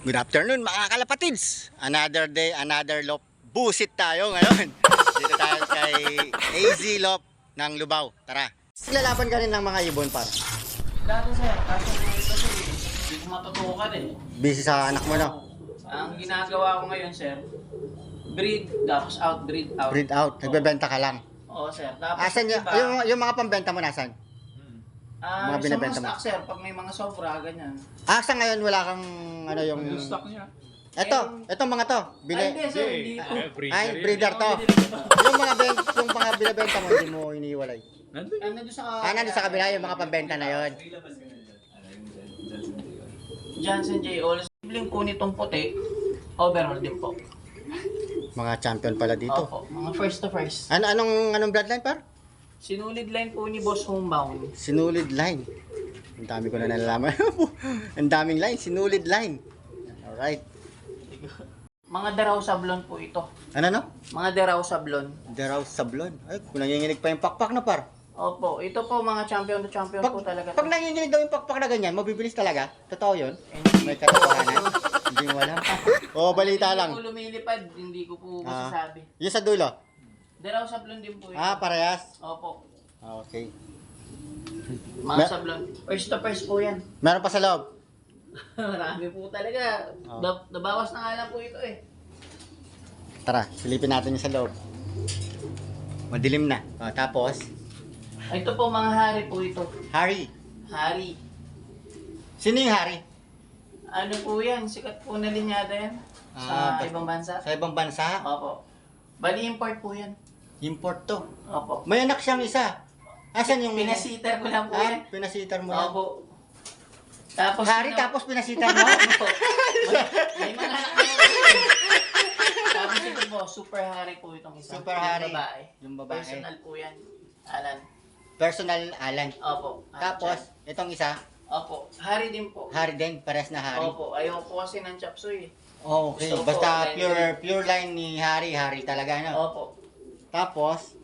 Good afternoon mga kalapatids. Another day, another lop. Busit tayo ngayon. Dito tayo kay AZ Lop ng Lubao. Tara. Lalaban ka rin ng mga ibon par. Dati sir, kasi hindi ko matutukan eh. Busy sa anak mo no? Ang ginagawa ko ngayon sir, breed, tapos out, breed out. Breed out. Nagbebenta ka lang. Oo sir. Tapos Asan iba, yung mga pambenta mo nasan? mga sa binibenta mga mo? stock sir, pag may mga sobra, ganyan. Sa ngayon wala kang ano yung... Yung stock niya. Itong mga to. Ay, hindi sir, hindi po. Ay, breeder to. Yung mga binibenta mo, hindi mo iniiwalay. Nandun. Nandun sa Nandun sa kabila yung mga pambenta na yon. Johnson J. All. Sibling po nitong puti, overall din po. Mga champion pala dito. Opo, mga first to first. Anong bloodline par? Sinulid line po ni Boss Homebound. Sinulid line. Ang dami ko na nalalaman. Ang daming line, sinulid line. Alright. Mga Daraw Sablon po ito. Ano no? Mga Daraw Sablon. Daraw Sablon. Ay, kung nanginginig pa yung pakpak na par. Opo, ito po mga champion to champion po talaga. Pag nanginginig daw yung pakpak na ganyan, mabibilis talaga. Totoo yun? May katotohanan? Hindi mo alam. Oo, balita lang. Hindi ko lumilipad, hindi ko po masasabi. Yung sa dulo? Daraw Sablon din po ito. Parehas. Opo, Okay. mga Sablon. First to first po yan. Meron pa sa loob? Marami po talaga. Nabawas na nga lang po ito eh. Tara, silipin natin yung sa loob. Madilim na. Tapos, Ito po mga hari po ito. Harry. Hari. Sino yung Harry? Ano po yan? Sikat po na linyada yan. Sa ibang bansa. Sa ibang bansa? Opo. Bali import po yan. Import to. Opo. May anak siyang isa. Asan yung... Pinasitar ko lang po yan. Pinasitar mo lang. Opo. Tapos Harry, tapos pinasitar mo? Opo. May mga anak na yun. Tapos ito po, super hari po itong isa. Super Yung hari. babae. Yung babae. Personal po yan. Alan. Personal Alan. Opo. Tapos, itong isa, Opo. Hari din po. Harry din. Pares na Harry. Opo. Ayaw po kasi ng chapsuy. Okay. Gusto ko Basta po, pure line ni Harry. Harry talaga, no? Opo. Tapos,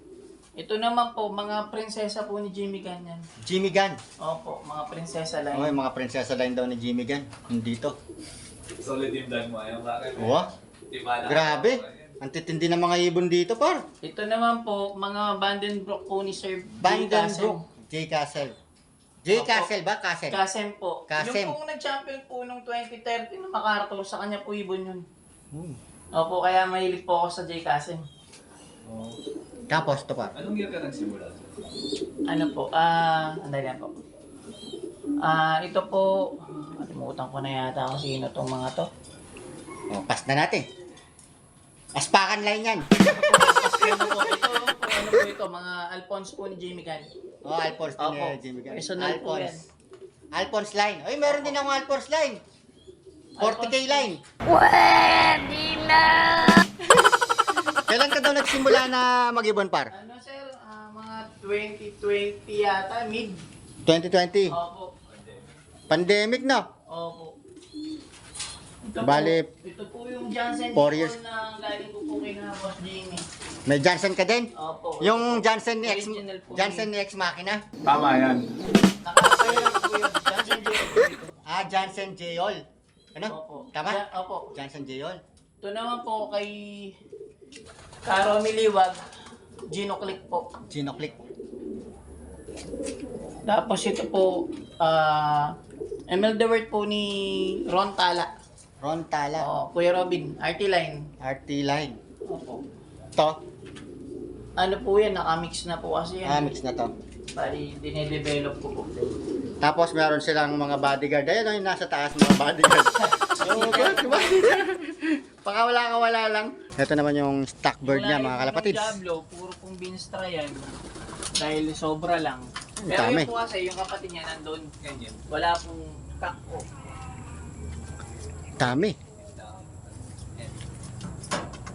Ito naman po, mga prinsesa po ni Jimmy Gunn yan. Jimmy Gunn. Opo, mga prinsesa line. Okay, mga prinsesa line daw ni Jimmy Gunn. Dito. Solid yung vlog mo. Ayaw bakit? Wow. Grabe. Ang titindi ng mga ibon dito, par. Ito naman po, mga Vandenbroek po ni Sir Vandenbroek. J. Castle. J. Opo. Castle ba? Castle. Kasem po. Kasem. Yung pong nag-champion po nung 2013 na MacArthur, sa kanya po ibon yun. Hmm. Opo, kaya mahilig po ako sa J. Kasem. Tapos, ito pa. Anong year ka nagsimula? Ano po, anday na po. Ito po, kalimutan ko na yata kung sino tong mga to. Pass na natin. Aspakan line yan. Ano po, ano po ito, mga Alphonse po ni Jimmy Gunn. Alphonse din Opo, Jimmy Gunn. personal po yan. Alphonse line. Ay, meron din akong Alphonse line. 40k line. Pwede na! Kailan ka daw nagsimula na mag-ibon, par? Ano sir, mga 2020 yata, mid. 2020. Opo. Pandemic na. Opo. Ito Bale, po, ito po yung Johnson 4 years. na galing ko po kay na Boss Jimmy. May Johnson ka din? Opo. Yung Johnson ni X, Original po Johnson ni X Machina? Tama yan. Nakapayang po yun. Johnson J. po ito. Johnson Jayol. Ano? Opo. Tama? Opo. Johnson Jayol. Ito naman po kay Caro Miliwag, Gino Click po. Gino Click. Tapos ito po, ML The Word po ni Ron Tala. Ron Tala. Oo, Kuya Robin, RT Line. RT line. Opo. To. Ano po yan, nakamix na po kasi yan. Mix na to. Bali, dinedevelop ko po. Tapos meron silang mga bodyguard. Ayun, yung nasa taas mga bodyguard. Oo, bodyguard. Baka wala lang. Ito naman yung stock bird niya, mga kalapatids. Yung Diablo, puro pong binstra yan. Dahil sobra lang. Pero dami. yun po kasi, yung kapatid niya nandun. Ganyan. Wala pong kakko. Dami.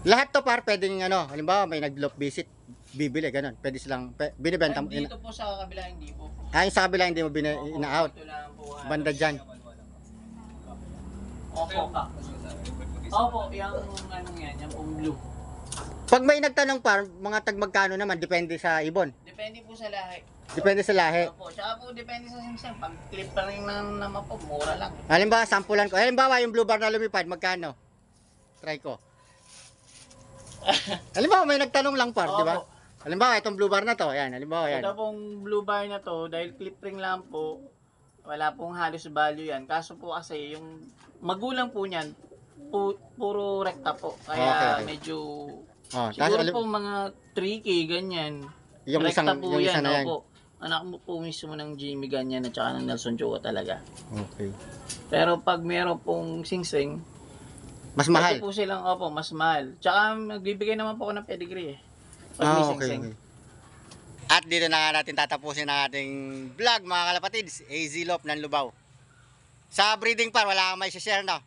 Lahat to par, pwedeng ano, halimbawa may nag-loop visit, bibili, ganun. Pwede silang, binibenta mo. Dito po sa kabila, hindi po. Yung sa kabila hindi mo ina-out. Ito lang po. Banda dyan. Opo. Opo, yung ano yan, yung pong blue. Pag may nagtanong par, mga tagmagkano naman, depende sa ibon. Depende po sa lahi. Depende sa lahi. Opo, tsaka po depende sa singsing. Pag clip pa rin naman po, mura lang. Halimbawa, sampulan ko. Halimbawa, yung blue bar na lumipad, magkano? Try ko. Halimbawa, may nagtanong lang par, di ba? Opo. Halimbawa, itong blue bar na to. Ayan, halimbawa, yan. Ito pong blue bar na to, dahil clip ring lang po, wala pong halos value yan. Kaso po kasi, yung magulang po niyan, puro rekta po. Kaya Okay. medyo, Oh, siguro tapos, po mga 3K, ganyan. yung Rekta isang, po yung isa na yan. opo. Anak mo po mismo ng Jimmy ganyan at saka ng Nelson Chua talaga. Okay. Pero pag meron pong singsing, Mas mahal. ito po silang, opo, mas mahal. Tsaka magbibigay naman po ako ng pedigree eh. Pag may singsing. Okay. At dito na nga natin tatapusin ang ating vlog mga kalapatids. AZ Lop ng Lubao. Sa breeding par, wala kang may share na.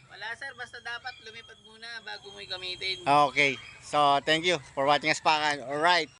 Wala sir, basta dapat lumipad muna bago mo gamitin. Okay. So, thank you for watching us pa. Alright.